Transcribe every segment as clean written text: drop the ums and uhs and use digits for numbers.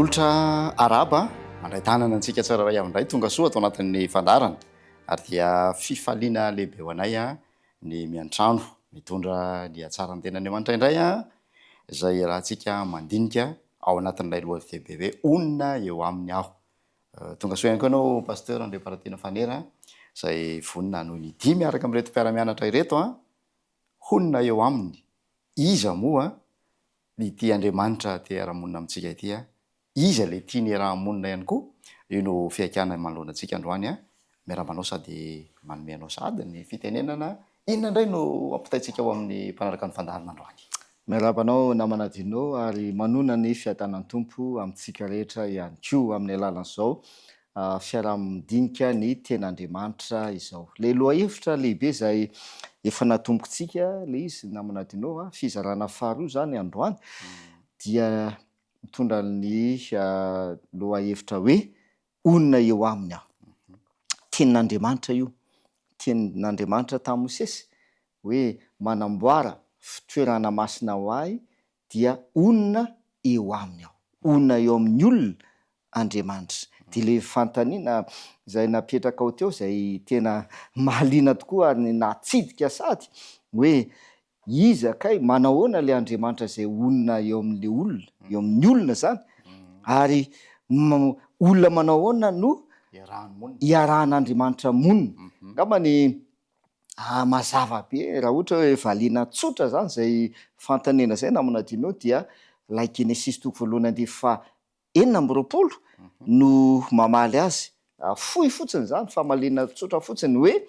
Manolotra araba mandray tanana antsika tsara ray amindray tonga soa atao anatin'ny fandarana ary dia fifaliana lehibe ho anay ny miantrano mitondra ny hatsaran'ny tena Andriamanitra indray izay rahantsika mandinika ao anatin'ilay lohatehibe hoe onona eo aminy aho. Tonga soa ihany koa ianao pasteur Andriamparatiana Fanera izay vonina noho ny 10 miaraka amin'ireto mpiara-mianatra ireto honona eo aminy iza moa ity Andriamanitra te ara-monina amintsika ity iza le tiany raha-monina ihany koa. Io no fiaikana manoloana antsika androany miara-manao sady manome anao sady ny fitenenana. Inona indray no ampitaintsika ao amin'ny mpanaraka ny fandarana androany? Miarabanao namana dinao ary manona ny fiatanany tompo amintsika rehetra ihany koa amin'ny alalan'izao fiaraha-midinika ny ten'Andriamanitra izao. Le lohahevitra lehibe izay efa natombokontsika le izy namana dinao fizarana faha-2 zany androany dia mitondra ny lohahevitra hoe onona eo aminy aho. Tenin'Andriamanitra io, tenin'Andriamanitra tamin'ny Mosesy hoe manamboara fitoerana masina ho ahy dia onona eo aminy aho, onona eo amin'ny olona Andriamanitra. Dia le fantaniana izay napetraka ao teo izay tena mahaliana tokoa ary natsidika sady hoe iza kay manahoana le Andriamanitra izay onona eo amin'le olona, eo amin'ny olona zany ary olona manahoana no iarahan'Andriamanitra monina. Angambany mazava be raha ohatra hoe valiana tsotra zany izay fantanena izay namana dinao dia ilay Genesis 1:24 no mamaly azy. Fohy fotsiny zany famalina tsotra fotsiny hoe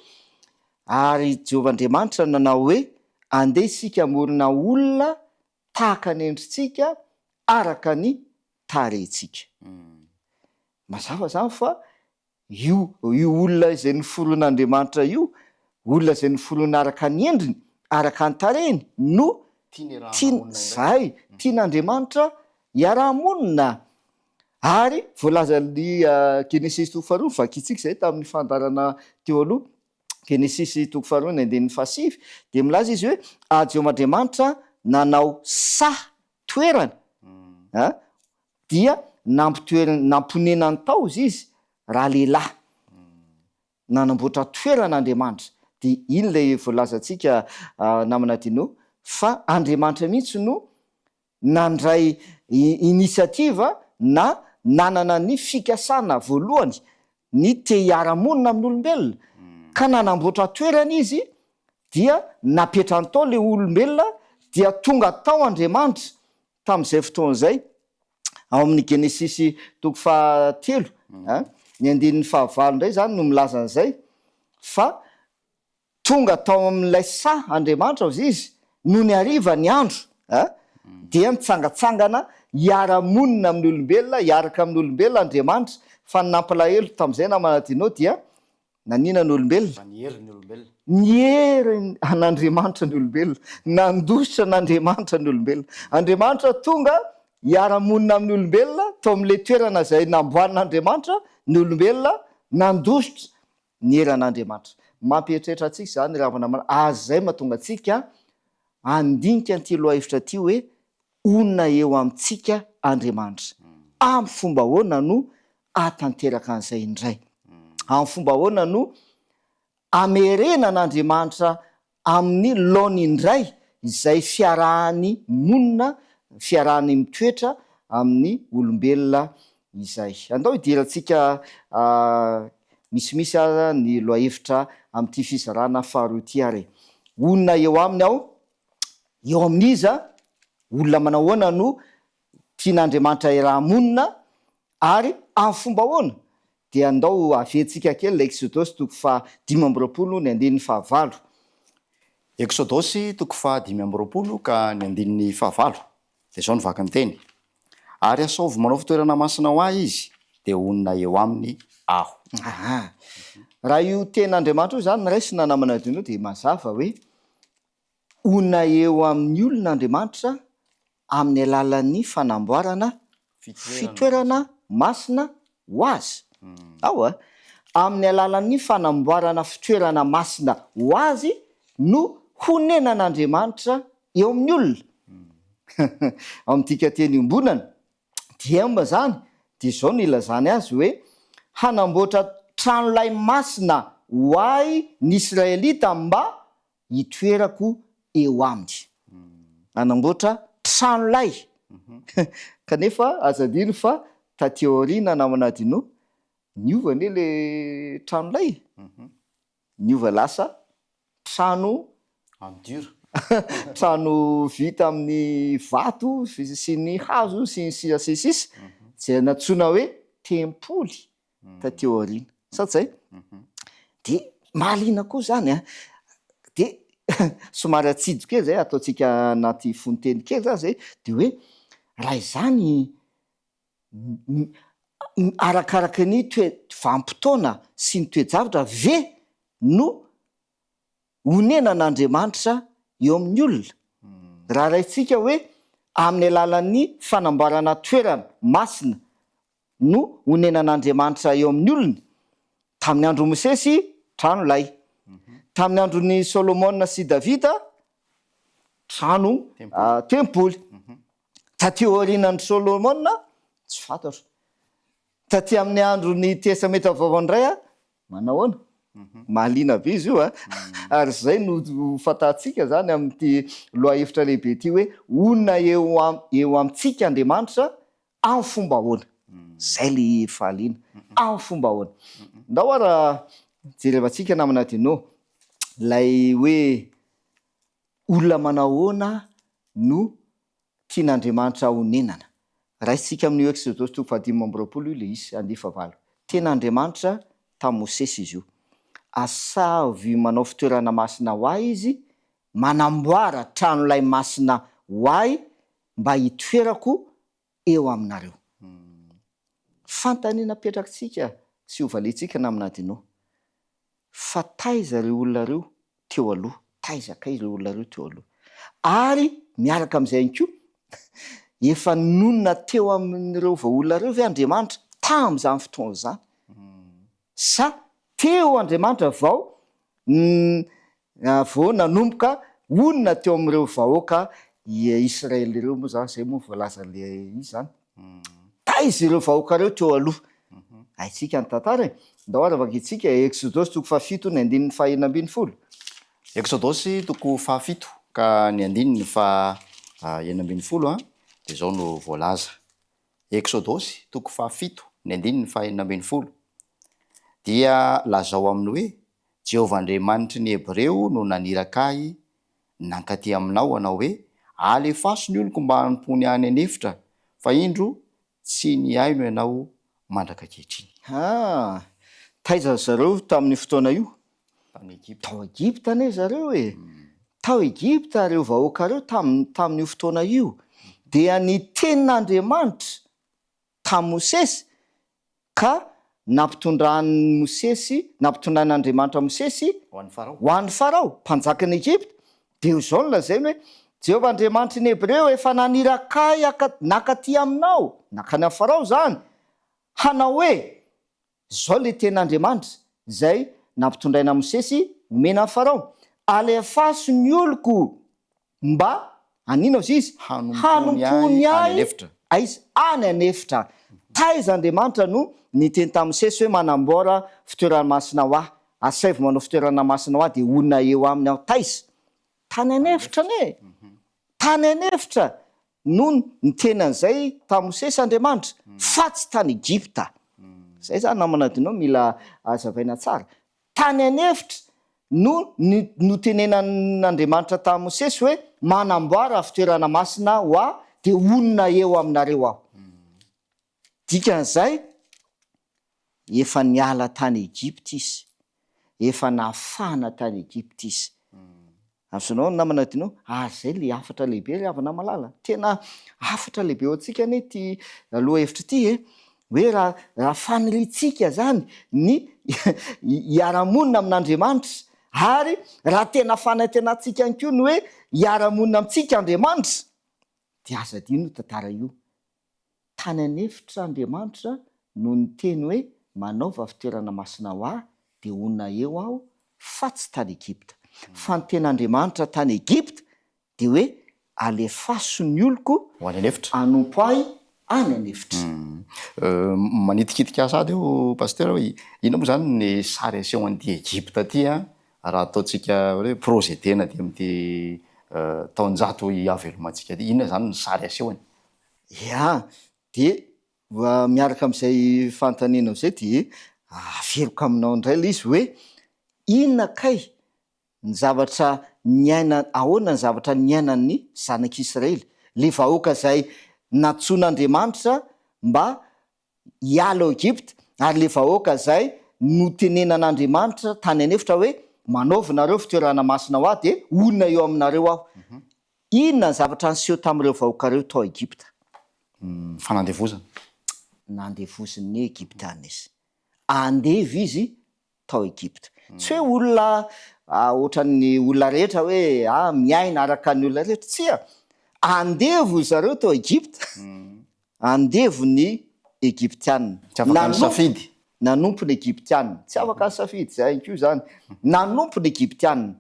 ary Jehovahandriamanitra nanao hoe andeha isika hamorona olona tahaka ny endritsika araka ny tarehintsika. Mazava zany fa io olona izay noforon'Andriamanitra io, olona izay noforona araka ny endriny araka ny tarehiny no tian'Andriamanitra iaraha-monina. Ary voalaza ny Genesis 2:2 vakitsika izay tamin'ny fandarana teo aloha, Genesis 2:2 dia milaza izy hoe Jehovahandriamanitra nanao toerana dia namponena ny taozy izy raha lehilahy. Nanamboatra toerana Andriamanitra. Dia iny ilay voalazantsika namana dinao fa Andriamanitra mihitsy no nandray inisiativa na nanana ny fikasana voalohany ny te hiara-monina amin'olombelona ka nanamboatra toerana izy dia napetrany tao le olombelona dia tonga tao Andriamanitra tamin'izay fotoana izay ao amin'ny Genesis 3 ny 9:9 indray zany no milaza an'izay fa tonga tao amin'ilay Andriamanitra ao izy no ny hariva ny andro dia mitsangatsangana hiara-monina amin'ny olombelona, hiaraka amin'ny olombelona Andriamanitra. Fa ny nampalahelo tamin'izay namana dinao dia nanina ny olombelona, nihery an'Andriamanitra ny olombelona, nandositra an'Andriamanitra ny olombelona. Andriamanitra tonga hiara-monina amin'ny olombelona tao amin'le toerana izay namboarin'Andriamanitra ny olombelona, nandositra ny heran'Andriamanitra. Mampieritreritra antsika zany raha manamana azy zay mahatonga antsika andinika an'ity lohahevitra ity hoe onona eo amintsika Andriamanitra. Amin'ny fomba ahoana no atanteraka an'izay indray? Amin'ny fomba ahoana no amerenan'Andriamanitra amin'ny laony indray izay fiarahany monina, fiarahany mitoetra amin'ny olombelona izay. Andao hidirantsika misimisy ny lohahevitra amin'ity fizarana faha-2 ity ary. Onona eo aminy aho, eo amin'iza olona manahoana no tian'Andriamanitra iaraha-monina ary amin'ny fomba ahoana? Dia andao aventsika kely la Exodus 5:20 Exodus 5:20 ka ny 9:9 dia izao no vaky ny teny. Ary asaovy manao fitoerana masina ho ahy izy dia onona eo aminy aho. Raha io ten'Andriamanitra io zany raisina namana dinao dia mazava hoe onona eo amin'ny olon'Andriamanitra amin'ny alalan'ny fanamboarana fitoerana masina ho azy. Amin'ny alalan'ny fanamboarana fitoerana masina ho azy no honenan'Andriamanitra eo amin'ny olona. Amin'tika teny ombonana dia mba zany dia zao ny ilazany azy hoe hanamboatra tranolay masina ho ay ny Israelita mba hitoerako eo aminy. Hanamboatra tranolay. Kanefa azadino fa taty aoriana namana dino niova anie le tranolay. Niova lasa trano endure. trano vita amin'ny vato sy ny hazo sy ny sisa zay natsoina hoe tempoly taty aoriana. Satsay? De mahaliana koa zany a. De somary atsidy kely zay ataontsika anaty fonteny kely zany zay de hoe raha izany arakaraka ny vanim-potoana sy ny toe-javatra ve no honenan'Andriamanitra eo amin'ny olona. Raha raintsika hoe amin'ny alalan'ny fanamboarana toerana masina no honenan'Andriamanitra eo amin'ny olona. Tamin'ny andro Mosesy trano lay. Tamin'ny andron'ny Solomona sy Davida trano tempoly. Taty aorianan'ny Solomona tsy fantatro. Taty amin'ny andron'ny Testameta vaovao indray manahoana? Mahaliana be izy io ary zay no fantatsika zany amin'ity loha hevitra lehibe ity hoe onona eo amintsika Andriamanitra amin'ny fomba ahoana. Zay le fahaliana amin'ny fomba ahoana. Ndao raha jerevantsika namana dino lay hoe olona manahoana no tian'Andriamanitra honenana. Raisitsika amin'ny Exodus 15:20 io le izy 9:9. Ten'Andriamanitra tamin'ny Mosesy izy io. Asavy manao fitoerana masina ho ahy izy, manamboara tranolay masina ho ahy mba hitoerako eo aminareo. Fantaniana petrakintsika sy hovalentsika namina dino. Fa taiza reo olona reo teo aloha, taizaka ireo olona reo teo aloha. Ary miaraka amin'izay ihany koa efa nonona teo amin'ireo vaolona reo ve Andriamanitra tamin'izany fotoana izany? Sa teo Andriamanitra vao nanomboka onona teo amin'ireo vahoaka Israely ireo moa zany zay moa voalaza le izy zany. Taiza ireo vahoaka reo teo aloha. Haitsika ny tantara e. Ndao ary vakitsika Exodus 7:1-9. Exodus 7 ka ny 1-9 de zao no voalaza. Exodus 7:1-9 dia lazao aminy hoe Jehovah Andriamanitry ny Hebreo no nanirakahy nankaty aminao anao hoe alefaso ny oloko mba hampony any anefitra fa indro tsy niaino ianao mandraka ankehitriny. Taiza zareo tamin'ny fotoana io? Tao Egypta ane zareo e. Tao Egypta reo vahoaka reo tamin'io fotoana io. Dia ny tenin'Andriamanitra tamin'ny Mosesy ka nampitondrain'Andriamanitra Mosesy ho an'ny Farao, mpanjakan'ny Egypta. Dia zao lazainy hoe Jehovah Andriamanitry ny Hebreo efa nanirakahy nakaty aminao, nakany amin'ny Farao zany, hanao hoe zao le tenin'Andriamanitra zay nampitondraina Mosesy omena amin'ny Farao. Alefaso ny oloko mba anina izy izy hanompony ahy any anefitra. Taiza Andriamanitra no niteny tamin'ny Mosesy hoe manamboara fitoerana masina ho ahy, asaivo manao fitoerana masina ho ahy dia onona eo aminy aho. Taiza? Tany anefitra ane. Tany anefitra no niteny an'izay tamin'ny Mosesy Andriamanitra fa tsy tany Egypta. Zay zany namana dinao mila azavaina tsara. Tany anefitra no tenenan'Andriamanitra tamin'ny Mosesy hoe manamboara fitoerana masina ho ahy dia onona eo aminareo aho. Dikan'izay efa niala tany Egypta izy, efa nafana tany Egypta izy. Amin'izao namana dinao zay le hafatra lehibe ry havana malala. Tena hafatra lehibe ao antsika anie ty aloha hevitra ity hoe raha faniritsika zany ny hiara-monina amin'Andriamanitra ary raha tena fanantenantsika ihany koa ny hoe hiara-monina amintsika Andriamanitra dia aza dino tantara io. Tany anefitra Andriamanitra no niteny hoe manaova fitoerana masina ho ahy dia onona eo aho fa tsy tany Egypta. Fa ny ten'Andriamanitra tany Egypta dia hoe alefaso ny oloko ho any anefitra, hanompo ahy any anefitra. Manitikitika sady eo pasteur hoe ino moa zany ny sary aseho an'ity Egypte ty a raha ataontsika hoe projetena ty amin'ity taonjato iavelomantsika ty, inona zany ny sary asehony? Ya, de miaraka am'izay fanontaniana zay de averiko aminao indray lay izy hoe inona kay ny zavatra niaina, ahoana ny zavatra niainan'ny zanak'Israely, le vahoaka zay natsoin'Andriamanitra mba hiala ao Egypte, ary le vahoaka zay notenenan'Andriamanitra tany anefitra hoe manaova nareo fitoerana masina ho aho de olona eo aminareo aho. Inona ny zavatra niseho tamin'ireo vahoaka reo tao Egypta? Fanandevozana. Nandevozan'ny Egyptiana izy. Andevy izy tao Egypta. Tsy hoe olona ohatran'ny olona rehetra hoe miaina araka ny olona rehetra, tsy a. Andevo zareo tao Egypta. Andevo ny Egyptiana. Tsy afaka ny safidy. Nanompo ny Egyptiana. Tsy afaka ny safidy zay koa zany. Nanompo ny Egyptiana.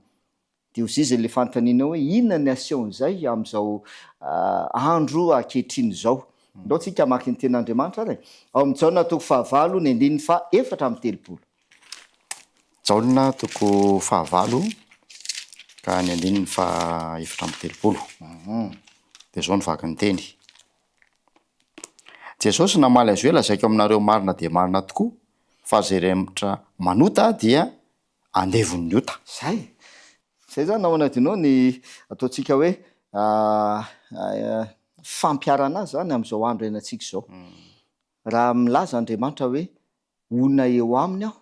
De hozy izy le fanontaniana hoe inona ny asehon'izay am'izao andro ankehitriny zao. Ndao tsika maky ny ten'Andriamanitra ary. Ao amin'ny Jaona toko 9 ny andininy 4:30. Jaona toko 9 ka ny andininy 4:30. De zao ny vaky ny teny. Jesosy namaly azy hoe lazaiko aminareo marina de marina tokoa fa zay rehetra manota dia andevon'ny ota. Zay zany nahoana dinao ny ataontsika hoe fampiarana azy zany am'izao andro iainantsika zao. Raha milaza Andriamanitra hoe olona eo aminy aho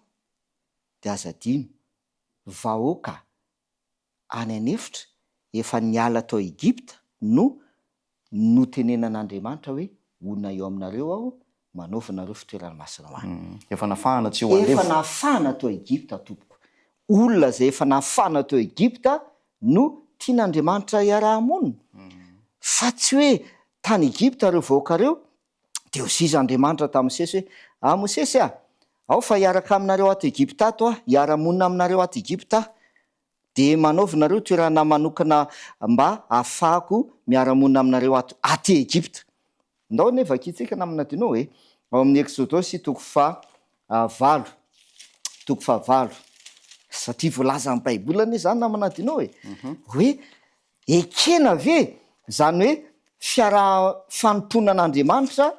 de aza adino vahoaka any anefitra efa niala tao Egypta no notenenan'Andriamanitra hoe olona eo aminareo aho manaova nareo fitoerana masina ho any. Efa nafahana tsy ho andevo. Efa nafahana tao Egypta tompoko. Olona zay efa nafahana tao Egypta no tian'Andriamanitra hiaraha-monina. Fa tsy hoe tany Egypta reo vahoaka reo de hosiz'Andriamanitra tamin'ny Mosesy hoe Mosesy ao fa hiaraka aminareo ato Egypta ato hiara-monina aminareo ato Egypta de manaova nareo toerana manokana mba ahafahako miara-monina aminareo ato aty Egypta. Ndao nefa kitsika namina dinao hoe ao amin'ny Exodosy toko 8 satria voalaza amin'ny Baibola anie zany namana dinao hoe ekena ve zany hoe fanomponan'Andriamanitra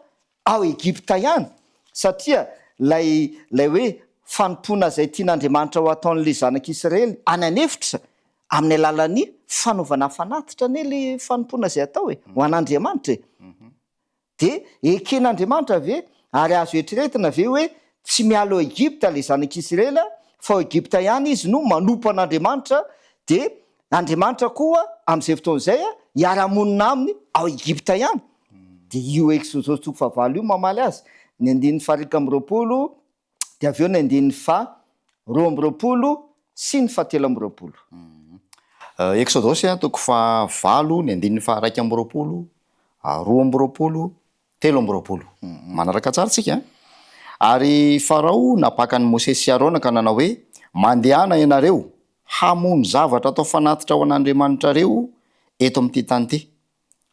ao Egypta ihany, satria lay hoe fanompoana zay tian'Andriamanitra ho ataon'le zanak'Israely any anefitra amin'ny alalan'ny fanaovana fanatitra ane le fanompoana zay atao ho an'Andriamanitra de eken'Andriamanitra ve ary azo eritreretina ve hoe tsy miala ao Egypta le zanak'Israely fa ao Egypta ihany izy no manompo an'Andriamanitra de Andriamanitra koa am'izay fotoan'izay hiara-monina aminy ao Egypta ihany. De io Exodosy toko 9 io mamaly azy ny andininy 2:20 de avy eo ny andininy 2:20 sy ny 7:20. Exodosy toko 9 ny andininy 2:20, 2:20, 3:20. Manaraka tsara tsika. Ary Farao napakany Mosesy sy Arona ka nanao hoe mandehana ianareo hamono zavatra atao fanatitra ho an'Andriamanitra reo eto amin'ity tany ity.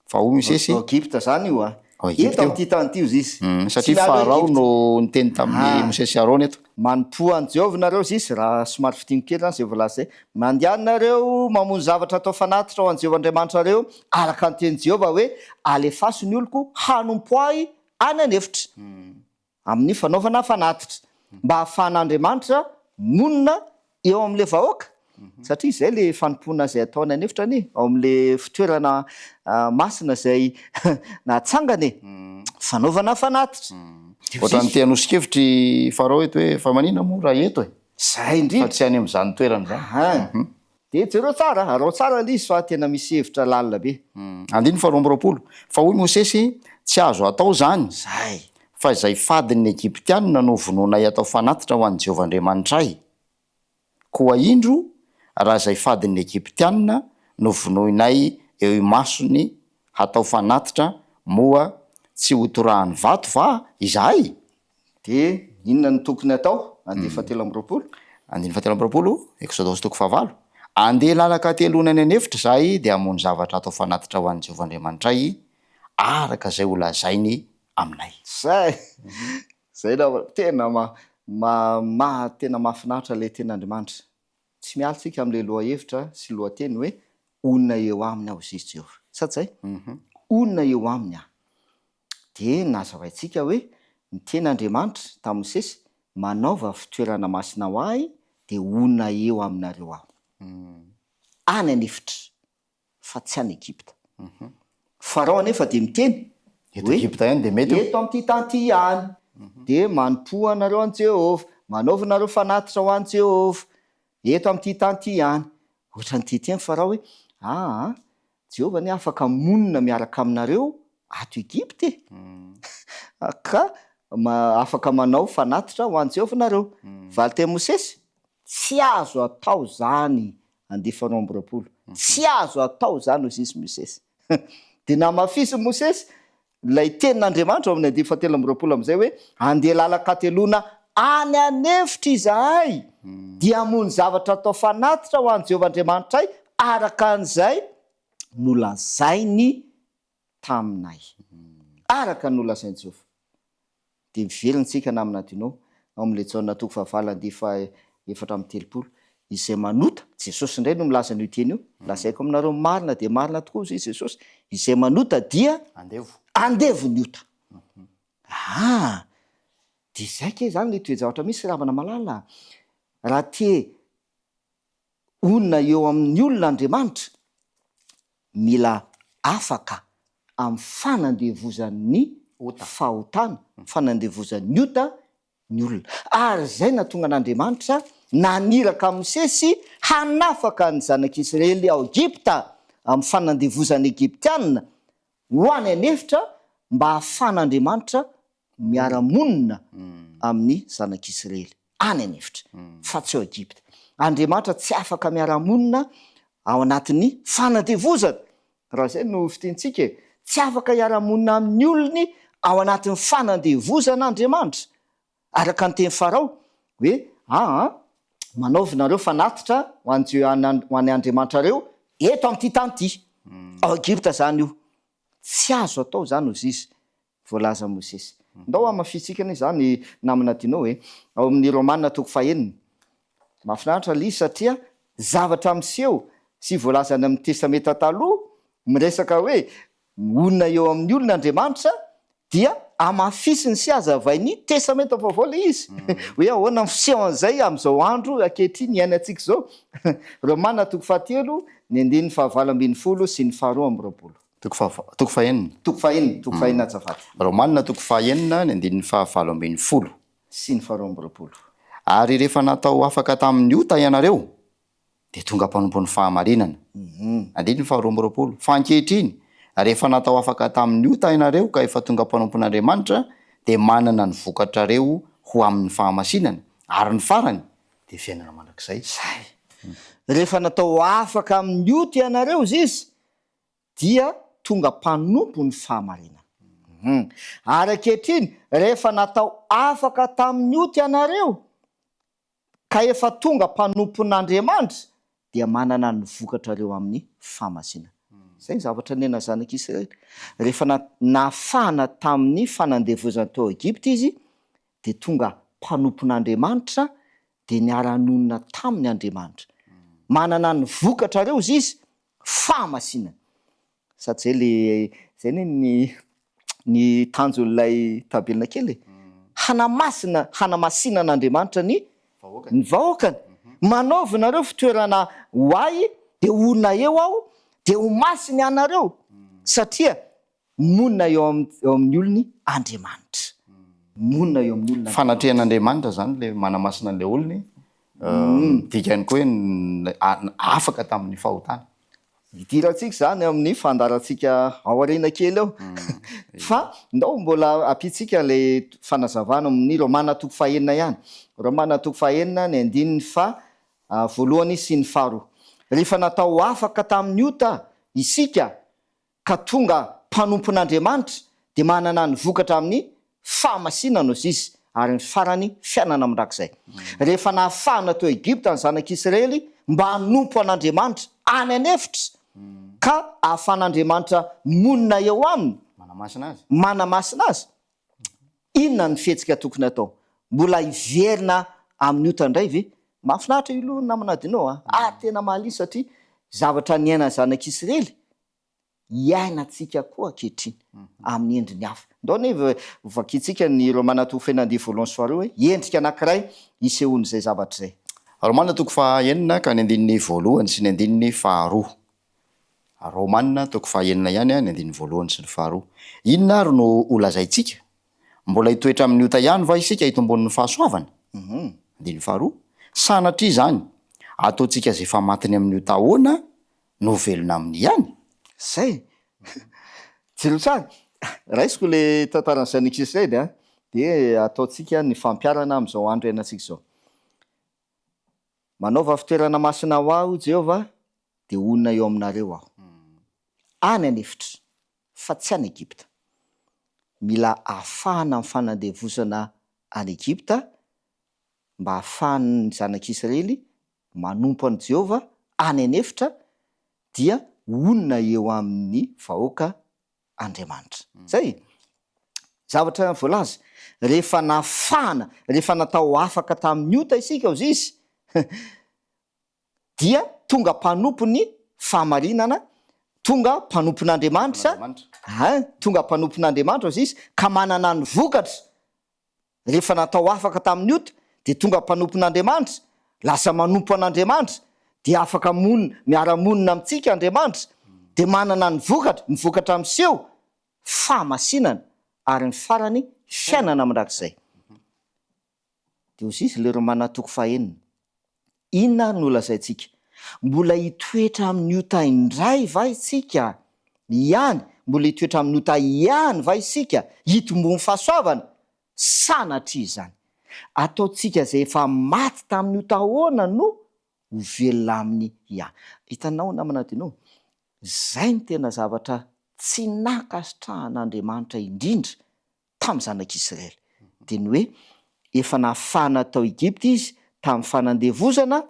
Fa hoy Mosesy Egypta zany io eto amin'ity tany ity izy. Satria Farao no niteny tamin'ny Mosesy sy Arona eto. Manompo an Jehovah nareo izy raha somary fitiny kely zany zay voalaza zay. Mandehana nareo mamono zavatra atao fanatitra ho an Jehovah Andriamanitra reo araka ny teny Jehovah hoe alefaso ny oloko hanompo ahy any anefitra amin'ny fanaovana fanatitra mba ahafahan'Andriamanitra monina eo amin'le vahoaka. Satria zay le fanompoana zay ataony anefitra ani ao amin'le fitoerana masina zay natsangany fanaovana fanatitra. Ohatrany te hanosika-hevitry Farao eto hoe fa manina moa raha eto zay indrindra fa tsy any amin'izany toerana zany. De jereo tsara, arao tsara le izy fa tena misy hevitra lalina be. Andiny 2:20 fa hoy Mosesy tsy azo atao zany fa izay fadin'ny Egyptiana no vononay atao fanatitra ho an'i Jehovah Andriamanitray. Koa indro raha izay fadin'ny Egyptiana no vonoinay eo imasony hatao fanatitra moa tsy hotorahany vato va izahay. De inona ny tokony atao? Andiny 7:20. Andiny 7:20 Exodosy toko 9. Andeha lalaka telona any anefitra zahay de hamono zavatra atao fanatitra ho an'i Jehovah Andriamanitray araka zay ho lazainy aminay. Zay raha tena tena mahafinaritra le ten'Andriamanitra. Tsy mialitsika am'le loha-hevitra sy lohateny hoe onona eo aminy aho zisy Jehova. Satsay? Onona eo aminy aho. De nazavaintsika hoe ny ten'Andriamanitra tamin'ny Mosesy manaova fitoerana masina ho ahy de onona eo aminareo aho. Any anefitra fa tsy any Egypta. Farao anefa de miteny Eto Egypta ihany de mety eto am'ty tany ty ihany de manompo anareo an Jehova, manaova nareo fanatitra ho an Jehova eto am'ty tany ty ihany. Ohatran'ity teny Farao hoe Jehova ny afaka monina miaraka aminareo ato Egypta ka afaka manao fanatitra ho an Jehova nareo. Valy teny Mosesy, tsy azo atao zany. Faharoa amby roapolo. Tsy azo atao zany ho zisy Mosesy. De namafisy Mosesy lay tenin'Andriamanitra ao amin'ny 17 am'izay hoe andeha lalakatelona any anefitra izahay dia hamono zavatra atao fanatitra ho an Jehova Andriamanitra ay araka an'izay nolazainy taminay. Araka nolazainy Jehova. De mivelontsika naminatinao ao amin'le Jaona 4:7-30 izay manota Jesosy indray no milaza an'io teny io. Lazaiko aminareo marina de marina tokoa izy Jesosy. Izay manota dia andevo ny ota. De zay ke zany le toe-javatra misy ravana malala. Raha te onona eo amin'ny olona Andriamanitra mila afaka amin'ny fanandevozan'ny fahotana, fanandevozan'ny ota ny olona. Ary zay natonga an'Andriamanitra naniraka Mosesy hanafaka ny zanak'Israely ao Egypta amin'ny fanandevozan'ny Egyptianina ho any anefitra mba hahafan'Andriamanitra miara-monina amin'ny zanak'Israely any anefitra fa tsy ao Egypta. Andriamanitra tsy afaka miara-monina ao anatin'ny fanandevozana. Raha zay no fitiantsika tsy afaka hiara-monina amin'ny olony ao anatin'ny fanandevozan'Andriamanitra. Araka ny teny Farao hoe manaova nareo fanatitra ho any Andriamanitra reo eto am'ty tany ty. Ao Egypta zany io. Tsy azo atao zany ho zisy voalaza Mosesy. Ndao amafitsika zany namana dinao ao amin'ny Romanina 9. Mahafinaritra le izy satria zavatra miseho sy voalazany amin'ny testamenta taloha miresaka hoe onona eo amin'ny olon'Andriamanitra dia amafisiny sy azavainy testamenta vaovao le izy. Hoe ahoana ny fisehon'izay am'izao andro ankehitriny ny ainatsika zao. Romanina 9 ny 9:20 sy ny 2:20. Toko fahenina azafady. Romanina 9:20 ny 9:20 sy ny 2:20. Ary rehefa natao afaka tamin'ny ota ianareo de tonga mpanompon'ny fahamarinana. 2:20. Fa ankehitriny rehefa natao afaka tamin'ny ota ianareo ka efa tonga mpanompon'Andriamanitra de manana ny vokatrareo ho amin'ny fahamasinana ary ny farany de fiainana mandrakizay. Rehefa natao afaka amin'ny ota ianareo izy dia tonga mpanompo ny fahamarinana. Ary ankehitriny rehefa natao afaka tamin'ny ota ianareo ka efa tonga mpanompon'Andriamanitra dia manana ny vokatrareo amin'ny fahamasinana. Zay ny zavatra nena zanak'Israely. Rehefa nafana tamin'ny fanandevozana tao Egypta izy de tonga mpanompon'Andriamanitra de niara-nonina tamin'ny Andriamanitra. Manana ny vokatrareo izy fahamasinana. Sady zay ny tanjon'ilay tabelina kely. Hanamasinan'Andriamanitra ny vahoakany. Manaova nareo fitoerana ho ahy de onona eo aho de ho masiny anareo satria monina eo amin'ny olony Andriamanitra. Monina eo amin'ny olona. Fanatrehan'Andriamanitra zany le manamasina an'le olony. Dikany koa hoe afaka tamin'ny fahotana. Idirantsika zany amin'ny fandarantsika ao aoriana kely ao. Fa ndao mbola apitsika le fanazavana amin'ny Romanina 9 ihany. Romanina 9 ny 1:1 sy ny 2. Rehefa natao afaka tamin'ny ota isika ka tonga mpanompon'Andriamanitra de manana ny vokatra amin'ny fahamasinana izy ary ny farany fiainana mandrakizay. Rehefa nahafahana tao Egypta ny zanak'Israely mba hanompo an'Andriamanitra any anefitra ka ahafahan'Andriamanitra monina eo aminy manamasina azy. Manamasina azy inona ny fihetsika tokony atao? Mbola iverina amin'ny ota indray ve? Mahafinaritra io aloha namanadinao tena mahaliana satria zavatra niaina zanak'Israely iainantsika koa ankehitriny amin'ny endriny hafa. Ndao nefa vakitsika ny Romana toko fainan'ny voalohany sy faharoa hoe endrika anankiray isehoany izay zavatra izay. Romana toko fahaenina ka ny andininy voalohany sy ny andininy faharoa. Romana toko fahaenina ihany ny andininy voalohany sy ny faharoa. Inona ary no olazaintsika? Mbola hitoetra amin'ny ota ihany va isika hitombonin'ny fahasoavana? Andininy faharoa. Sanatria izany ataontsika izay efa matiny amin'ny ota ahoana no velona amin'ny ihany. Zay tsilo tsara raisiko le tantaran'ny zanak'Israely dia ataontsika ny fampiarana amin'izao andro iainantsika izao. Manaova fitoerana masina ho aho Jehovah dia onona eo aminareo aho. Any anefitra fa tsy any Egypta. Mila ahafahana amin'ny fanandevosana any Egypta mba ahafahan'ny zanak'Israely manompo an'i Jehovah any anefitra dia onona eo amin'ny vahoaka Andriamanitra. Zay zavatra voalaza rehefa nafahana, rehefa natao afaka tamin'ny ota isika ozy izy dia tonga mpanompo ny fahamarinana, tonga mpanompon'Andriamanitra, tonga mpanompon'Andriamanitra ozy izy ka manana ny vokatra. Rehefa natao afaka tamin'ny ota dia tonga mpanompon'Andriamanitra, lasa manompo an'Andriamanitra, dia afaka miara-monina amintsika Andriamanitra, dia manana ny vokatra amin'seho fahamasinana ary ny farany fiainana mandrakizay. Dia ozy izy le Romana toko fahaenina. Inona no lazaintsika? Mbola hitoetra amin'ny ota indray va isika? Ihany, mbola hitoetra amin'ny ota ihany va isika? Hitombony fahasoavana? Sanatria izany. Ataontsika izay efa maty tamin'ny ota ahoana no ho velona amin'ny ihany. Hitanao namanadinao, zay ny tena zavatra tsy nakasitrahan'Andriamanitra indrindra tamin'ny zanak'Israely. Dia ny hoe efa nahafahana tao Egypta izy tamin'ny fanandevozana,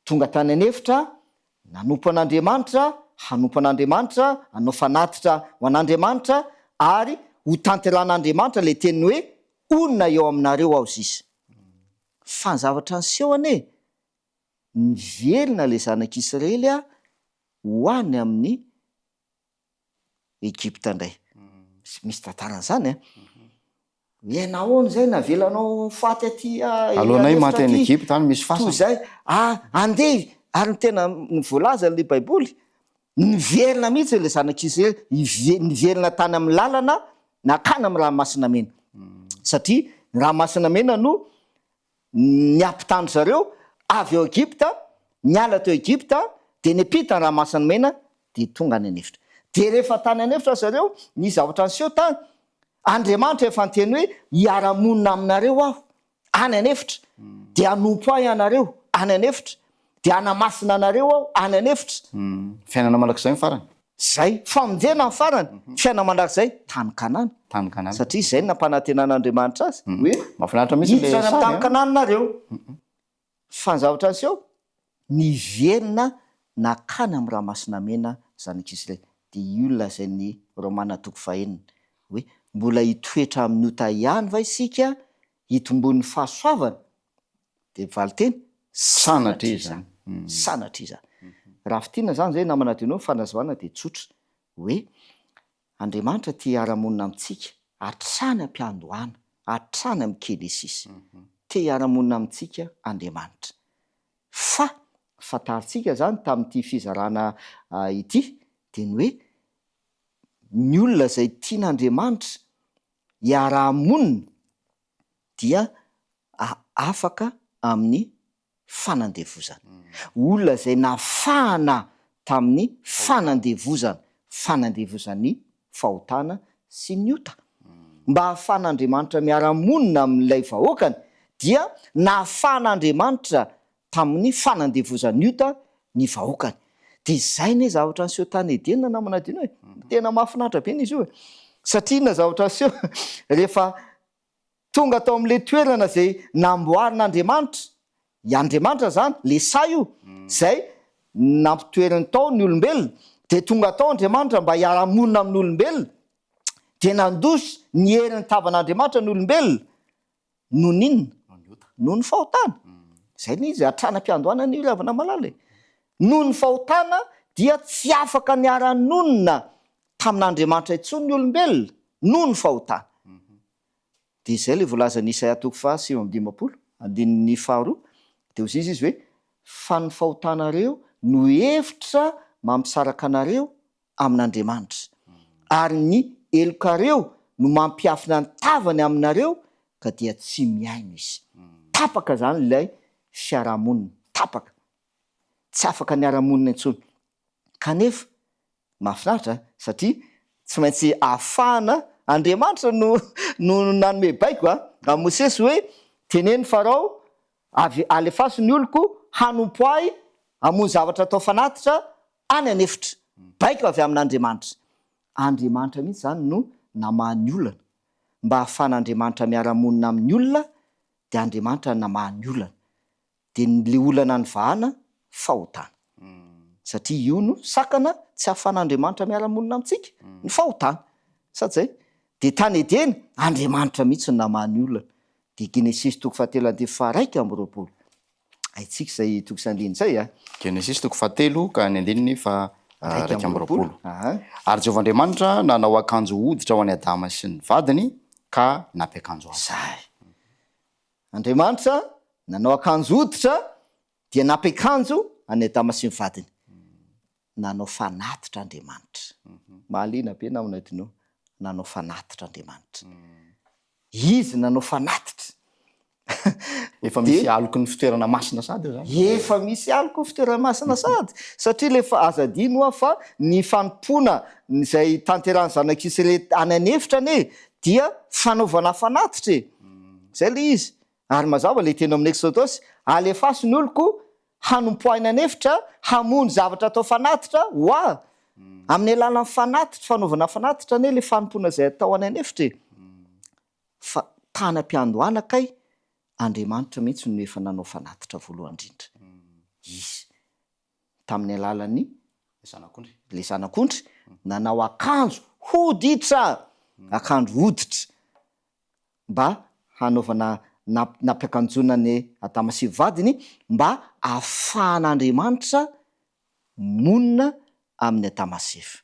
tonga tany anefitra, nanompo an'Andriamanitra, hanompo an'Andriamanitra, hanao fanatitra ho an'Andriamanitra ary ho tanteran'Andriamanitra le teny hoe onona eo aminareo aho izy. Fa ny zavatra niseho ane, nivelona le zanak'Israely ho any amin'ny Egypta indray. Misy tantaran'izany hoe nahoana izay navelanao faty aty alohanay maty any Egypta any misy fasana. Zay andeha ary ny tena voalaza le Baiboly nivelona mihitsy le zanak'Israely nivelona tany amin'ny lalana nakany amin'ny ranomasina mena. Satria ny ranomasina mena no niampitany zareo avy eo Egypta, niala teo Egypta, dia niampita ny ranomasina mena dia tonga any anefitra. Dia rehefa tany anefitra zareo ny zavatra niseho tany, Andriamanitra efa niteny hoe hiara-monina aminareo aho any anefitra, dia hanompo ahy ianareo any anefitra, dia hanamasina anareo aho any anefitra. Fiainana mandrakizay ny farany. Zay famonjena ny farany, fiainana mandrakizay tany Kanana. Tany Kanana. Satria izay ny nampanantenan'Andriamanitra azy hoe mahafinaritra mihitsy le hiditra tany Kanananareo. Fa ny zavatra niseho nivelona nakany amin'ny ranomasina mena zanak'Israely. Dia io lazain'ny Romana toko fahaenina hoe mbola hitoetra amin'ny ota ihany va isika hitombon'ny fahasoavana? Dia valiteny sanatria izany. Sanatria izany. Raha fitiana izany zay namanadinao fanazavana dia tsotra hoe Andriamanitra tia hiara-monina amintsika hatrany am-piandohana, hatrany amin'ny kelesisy. Tia hiara-monina amintsika Andriamanitra. Fa fantarintsika izany tamin'ity fizarana ity dia ny hoe ny olona izay tian'Andriamanitra hiara-monina dia afaka amin'ny fanandevozana. Olona izay nafahana tamin'ny fanandevozan'ny fahotana sy ny ota. Mba ahafahan'Andriamanitra miara-monina amin'ilay vahoakany dia nahafahan'Andriamanitra tamin'ny fanandevozan'ny ota ny vahoakany. Dia izay ny zavatra niseho tany Edena namanadino hoe tena mahafinaritra be izy io. Satria na zavatra niseho rehefa tonga tao amin'ilay toerana izay namboarin'Andriamanitra, Andriamanitra zany le sa io zay nampitoerany tao ny olombelona, dia tonga tao Andriamanitra mba hiara-monina amin'ny olombelona, dia nandosy ny herin'ny tavan'Andriamanitra ny olombelona no ninona no ny fahotana. Zay ny izy atranam-piandohana ny ravana malala no ny fahotana dia tsy afaka niara-nonina tamin'Andriamanitra intsony ny olombelona no ny fahotana. Dia izay le voalaza ny Isaia 7:5 andininy 2 dia ozy izy hoe fa ny fahotanareo no hevitra mampisaraka anareo amin'Andriamanitra ary ny elokareo no mampiafina ny tavany aminareo ka dia tsy miaino izy. Tapaka zany ilay fiarahamonina, tapaka, tsy afaka niara-monina intsony. Kanefa mahafinaritra satria tsy maintsy ahafahana Andriamanitra no nanome baiko a Mosesy hoe teneny Farao alefaso ny oloko hanompo ahy hamono zavatra atao fanatitra any anefitra. Baiko avy amin'Andriamanitra. Andriamanitra mihitsy zany no namaha ny olana mba ahafahan'Andriamanitra miara-monina amin'ny olona dia Andriamanitra namaha ny olana. Dia le olana ny vahana fahotana. Satria io no sakana tsy ahafahan'Andriamanitra miara-monina amintsika ny fahotana. Sady zay dia tany edena Andriamanitra mihitsy no namaha ny olana. Dia Genesis 7:1-2. Haitsika izay toko sy andiny zay a. Genesis 7 ka ny andininy fa 2. Ary Jehovahandriamanitra nanao akanjo hoditra ho an'ny Adama sy ny vadiny ka nampiakanjo azy. Zay. Andriamanitra nanao akanjo hoditra dia nampiakanjo any Adama sy ny vadiny. Nanao fanatitra Andriamanitra. Mahaliana be namana tinao. Nanao fanatitra Andriamanitra. Izy nanao fanatitra. Efa misy aloko ny fitoerana masina sady io zany. Efa misy aloko ny fitoerana masina sady. Satria le azadino fa ny fanompoana izay tanteran'ny zanak'Israely any anefitra ane dia fanaovana fanatitra. Zay le izy. Ary mazava le teny amin'ny Exodosy, alefaso ny oloko hanompoahina anefitra hamono zavatra atao fanatitra hoa. Amin'ny alalan'ny fanatitra, fanaovana fanatitra ane le fanompoana izay atao any anefitra. Fa tanam-piandohana kay Andriamanitra mihitsy no efa nanao fanatitra voalohany indrindra. Izy tamin'ny alalan'ny le zanak'ondry nanao akanjo hoditra, akanjo hoditra mba hanaovana nampiakanjona ny Adama sy vadiny mba ahafahan'Andriamanitra monina amin'ny Adama sy Eva.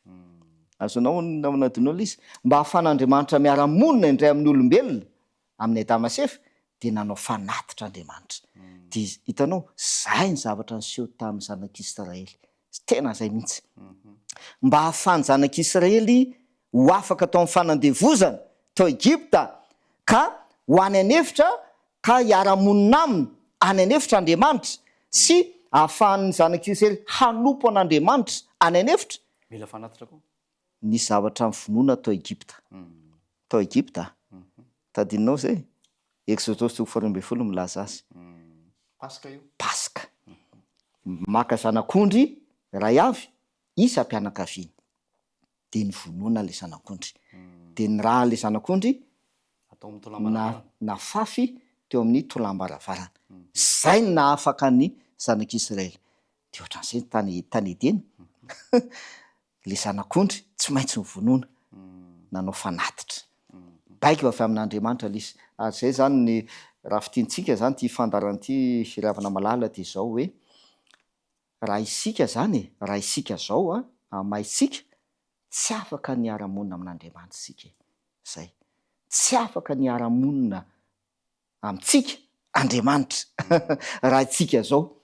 Azonao namana izy mba ahafahan'Andriamanitra miara-monina indray amin'ny olombelona amin'ny Adama sy Eva dia nanao fanatitra Andriamanitra. Dia hitanao zay ny zavatra niseho tamin'ny zanak'Israely. Tena zay mihitsy. Mba ahafahan'ny zanak'Israely ho afaka tao amin'ny fanandevozana tao Egypta ka ho any anefitra ka hiara-monina aminy any anefitra Andriamanitra sy ahafahan'ny zanak'Israely hanompo an'Andriamanitra any anefitra. Mila fanatitra koa. Ny zavatra mivonoana tao Egypta. Tao Egypta. Tadinao zay. Exodus 2:12 milaza azy. Paska io. Paska. Maka zanak'ondry ray avy isa-pianakaviany. Dia ny vonoana le zanak'ondry. Dia ny raha le zanak'ondry atao amin'ny tolamba nafafy teo amin'ny tolambaravarana. Zay ny nahafaka ny zanak'Israely. Dia ohatran'izay tany edena. Le zanak'ondry tsy maintsy ny vonoana. Nanao fanatitra. Baiko avy amin'Andriamanitra lisy. Ary zay zany ny raha fitiantsika zany ty fandaran'ity firavana malala dia zao hoe raha isika zany raha isika zao amaitsika tsy afaka niara-monina amin'Andriamanitra isika. Zay. Tsy afaka niara-monina amintsika Andriamanitra raha itsika zao.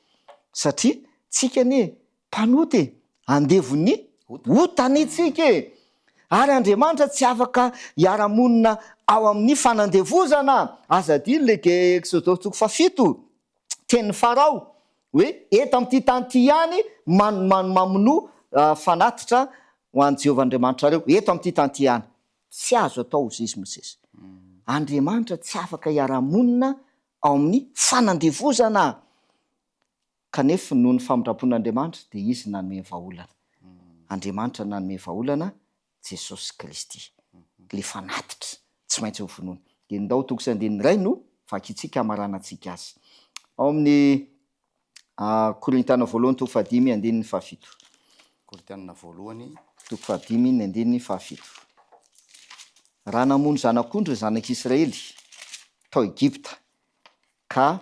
Satria tsika ne mpanoty andevony hotany itsika. Ary Andriamanitra tsy afaka hiara-monina ao amin'ny fanandevozana. Azadiny le Exodus 7 teny Farao hoe eto amin'ity tany ity ihany mamono fanatitra ho an'i Jehovahandriamanitra reo. Eto amin'ity tany ity ihany. Tsy azo atao hozy izy Mosesy. Andriamanitra tsy afaka hiara-monina ao amin'ny fanandevozana. Kanefa noho ny famindrapon'Andriamanitra dia izy nanome vahaolana. Andriamanitra nanome vahaolana Jesosy Kristy. Le fanatitra tsy maintsy ho vonoana. Dia ndao toko sy andininy iray no vakitsika amaranantsika azy. Ao amin'ny Korintana voalohany toko 5:7. Korintana voalohany toko 5:7. raha namono zanak'ondry zanak'Israely tao Egypta ka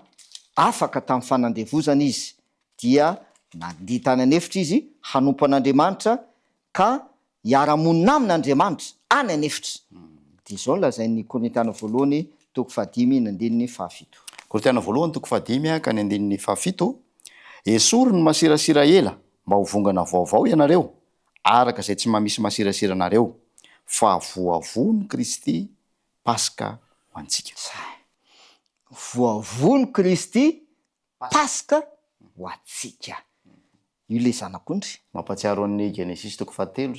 afaka tamin'ny fanandevozana izy dia nandiha tany anefitra izy hanompo an'Andriamanitra ka hiara-monina amin'Andriamanitra any anefitra. Dia izao lazain'ny Korintiana voalohany toko 5:7. Korintiana voalohany toko 5 ka ny 7. Esory ny masirasira ela mba ho vongana vaovao ianareo araka izay tsy mamisy masirasira anareo fa voavony Kristy Paska ho antsika. Voavony Kristy Paska ho antsika. Io le zanak'ondry. Mampatsiaro an'ny Genesis toko 7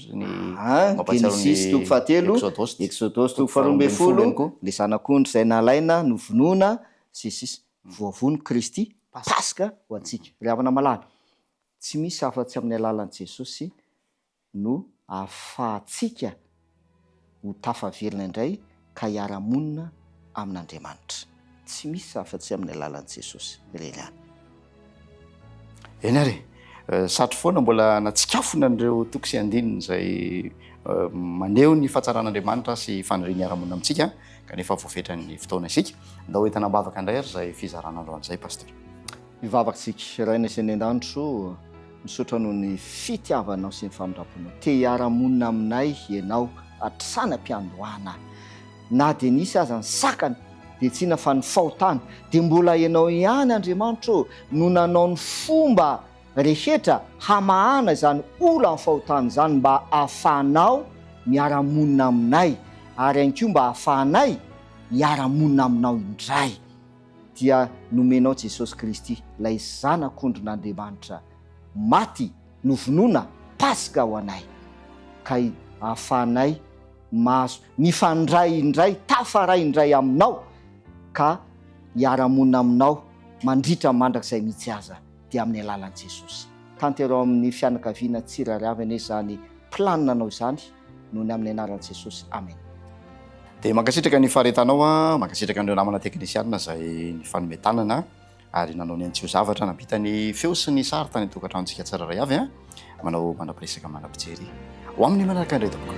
Genesis toko 7, Exodus toko 12, le zanak'ondry izay nalaina novonoana sisy voavony Kristy Paska ho antsika. Ry havana malala, tsy misy afa-tsy amin'ny alalan'i Jesosy no ahafahantsika ho tafavelona indray ka hiara-monina amin'Andriamanitra. Tsy misy afa-tsy amin'ny alalan'i Jesosy. Reny eny ary satry foana mbola natsikafona an'ireo toko sy andininy izay maneho ny fahatsaran'Andriamanitra sy faniriany hiara-monina amintsika kanefa voafetra ny fotoana isika. Ndao ho entana bavaka indray ary izay fizarana androan'izay pastor. Mivavakantsika raina sy ny an-danitro misaotra noho ny fitiavanao sy ny famindraponao. Te hiara-monina aminay ianao hatrana am-piandohana. Na dia nisy aza ny sakana dia tsy na fa ny fahotana dia mbola ianao ihany Andriamanitra no nanao ny fomba rehetra hamahana izany ola ny fahotana izany mba ahafahanao miara-monina aminay ary ihany koa mba ahafahanay miara-monina aminao indray. Dia nomenao Jesosy Kristy ilay zanak'ondrin'Andriamanitra maty novonoana Paska ho anay ka ahafahanay mahazo mifandray indray tafaray indray aminao ka hiara-monina aminao mandritra mandrakizay mihitsy aza dia amin'ny alalan'i Jesosy. Tanterao amin'ny fianakaviana tsirairavana izany planina anao izany noho ny amin'ny anaran'i Jesosy. Amen. Dia mankasitraka ny faharetanao mankasitraka an'ireo namana teknisianina izay ny fanometanana ary nanao ny antsio zavatra nampita ny feo sy ny sary tany tokantranotsika tsiraray avy manao manapiresaka manampijery ho amin'ny manaraka indray tompoko.